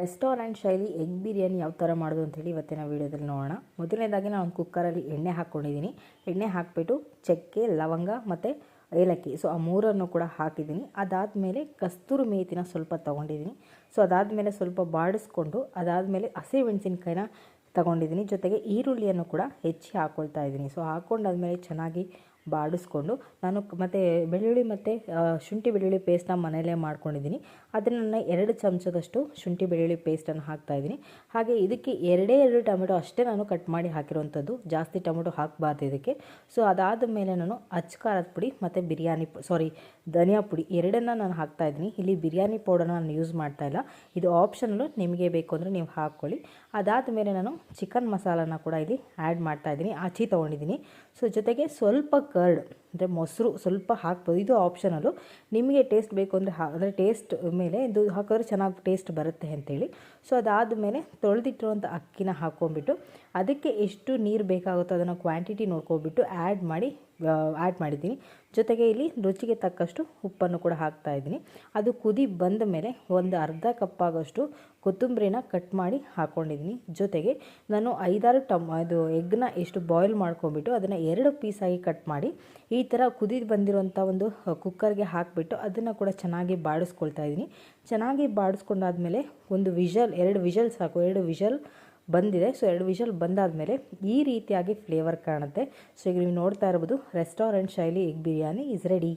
Restaurant ಶೈಲಿ egg biryani ಯಾವ ಥರ ಮಾಡೋದು ಅಂತೇಳಿ ಇವತ್ತಿನ ವೀಡಿಯೋದಲ್ಲಿ ನೋಡೋಣ. ಮೊದಲನೇದಾಗಿ ನಾನು ಒಂದು ಕುಕ್ಕರಲ್ಲಿ ಎಣ್ಣೆ ಹಾಕ್ಕೊಂಡಿದ್ದೀನಿ. ಎಣ್ಣೆ ಹಾಕಿಬಿಟ್ಟು ಚಕ್ಕೆ, ಲವಂಗ ಮತ್ತು ಏಲಕ್ಕಿ ಆ ಮೂರನ್ನು ಕೂಡ ಹಾಕಿದ್ದೀನಿ. ಅದಾದಮೇಲೆ ಕಸ್ತೂರಿ ಮೇಥಿನ ಸ್ವಲ್ಪ ತೊಗೊಂಡಿದ್ದೀನಿ. ಅದಾದಮೇಲೆ ಸ್ವಲ್ಪ ಬಾಡಿಸ್ಕೊಂಡು ಅದಾದಮೇಲೆ ಹಸಿಮೆಣಸಿನ್ಕಾಯಿನ ತೊಗೊಂಡಿದ್ದೀನಿ. ಜೊತೆಗೆ ಈರುಳ್ಳಿಯನ್ನು ಕೂಡ ಹೆಚ್ಚಿ ಹಾಕ್ಕೊಳ್ತಾ ಇದ್ದೀನಿ. ಹಾಕ್ಕೊಂಡಾದ್ಮೇಲೆ ಚೆನ್ನಾಗಿ ಬಾಡಿಸ್ಕೊಂಡು ನಾನು ಮತ್ತು ಬೆಳ್ಳುಳ್ಳಿ ಮತ್ತು ಶುಂಠಿ ಬೆಳ್ಳುಳ್ಳಿ ಪೇಸ್ಟ್ನ ಮನೆಯಲ್ಲೇ ಮಾಡ್ಕೊಂಡಿದ್ದೀನಿ. ಅದನ್ನು 2 ಚಮಚದಷ್ಟು ಶುಂಠಿ ಬೆಳ್ಳುಳ್ಳಿ ಪೇಸ್ಟನ್ನು ಹಾಕ್ತಾಯಿದ್ದೀನಿ. ಹಾಗೆ ಇದಕ್ಕೆ 2 ಟೊಮೆಟೊ ಅಷ್ಟೇ ನಾನು ಕಟ್ ಮಾಡಿ ಹಾಕಿರುವಂಥದ್ದು, ಜಾಸ್ತಿ ಟೊಮೆಟೊ ಹಾಕಬಾರ್ದು ಇದಕ್ಕೆ. ಅದಾದ ಮೇಲೆ ನಾನು ಖಾರದ ಪುಡಿ ಮತ್ತು ಧನಿಯಾ ಪುಡಿ ಎರಡನ್ನು ನಾನು ಹಾಕ್ತಾಯಿದ್ದೀನಿ. ಇಲ್ಲಿ ಬಿರಿಯಾನಿ ಪೌಡರ್ನ ನಾನು ಯೂಸ್ ಮಾಡ್ತಾಯಿಲ್ಲ, ಇದು ಆಪ್ಷನಲ್ಲು, ನಿಮಗೆ ಬೇಕು ಅಂದರೆ ನೀವು ಹಾಕ್ಕೊಳ್ಳಿ. ಅದಾದ ಮೇಲೆ ನಾನು ಚಿಕನ್ ಮಸಾಲಾನ ಕೂಡ ಇಲ್ಲಿ ಆ್ಯಡ್ ಮಾಡ್ತಾಯಿದ್ದೀನಿ, ಆಚಿ ತೊಗೊಂಡಿದ್ದೀನಿ. ಜೊತೆಗೆ ಸ್ವಲ್ಪ ಕರ್ಡ್ ಅಂದರೆ ಮೊಸರು ಸ್ವಲ್ಪ ಹಾಕ್ಬೋದು, ಇದು ಆಪ್ಷನಲ್ಲು. ನಿಮಗೆ ಟೇಸ್ಟ್ ಬೇಕು ಅಂದರೆ ಅಂದರೆ ಟೇಸ್ಟ್ ಮೇಲೆ ಇದು ಹಾಕಿದ್ರೆ ಚೆನ್ನಾಗಿ ಟೇಸ್ಟ್ ಬರುತ್ತೆ ಅಂತೇಳಿ. ಅದಾದಮೇಲೆ ತೊಳೆದಿಟ್ಟಿರುವಂಥ ಅಕ್ಕಿನ ಹಾಕ್ಕೊಂಬಿಟ್ಟು ಅದಕ್ಕೆ ಎಷ್ಟು ನೀರು ಬೇಕಾಗುತ್ತೋ ಅದನ್ನು ಕ್ವಾಂಟಿಟಿ ನೋಡ್ಕೊಬಿಟ್ಟು ಆ್ಯಡ್ ಮಾಡಿದ್ದೀನಿ. ಜೊತೆಗೆ ಇಲ್ಲಿ ರುಚಿಗೆ ತಕ್ಕಷ್ಟು ಉಪ್ಪನ್ನು ಕೂಡ ಹಾಕ್ತಾಯಿದ್ದೀನಿ. ಅದು ಕುದಿ ಬಂದ ಮೇಲೆ ಒಂದು ಅರ್ಧ ಕಪ್ಪಾಗೋಷ್ಟು ಕೊತ್ತಂಬರಿನ ಕಟ್ ಮಾಡಿ ಹಾಕ್ಕೊಂಡಿದ್ದೀನಿ. ಜೊತೆಗೆ ನಾನು 5-6 ಎಗ್ನ ಎಷ್ಟು ಬಾಯ್ಲ್ ಮಾಡ್ಕೊಂಬಿಟ್ಟು ಅದನ್ನು 2 ಪೀಸಾಗಿ ಕಟ್ ಮಾಡಿ ಈ ಥರ ಕುದಿದು ಬಂದಿರುವಂಥ ಒಂದು ಕುಕ್ಕರ್ಗೆ ಹಾಕಿಬಿಟ್ಟು ಅದನ್ನು ಕೂಡ ಚೆನ್ನಾಗಿ ಬಾಡಿಸ್ಕೊಳ್ತಾ ಇದ್ದೀನಿ. ಚೆನ್ನಾಗಿ ಬಾಡಿಸ್ಕೊಂಡಾದ್ಮೇಲೆ 2 ವಿಷಲ್ ಸಾಕು. 2 ವಿಷಲ್ ಬಂದಿದೆ. 2 ವಿಷಲ್ ಬಂದಾದಮೇಲೆ ಈ ರೀತಿಯಾಗಿ ಫ್ಲೇವರ್ ಕಾಣುತ್ತೆ. ಈಗ ನೀವು ನೋಡ್ತಾ ಇರ್ಬೋದು, ರೆಸ್ಟೋರೆಂಟ್ ಶೈಲಿ ಎಗ್ ಬಿರಿಯಾನಿ ಇಸ್ ರೆಡಿ.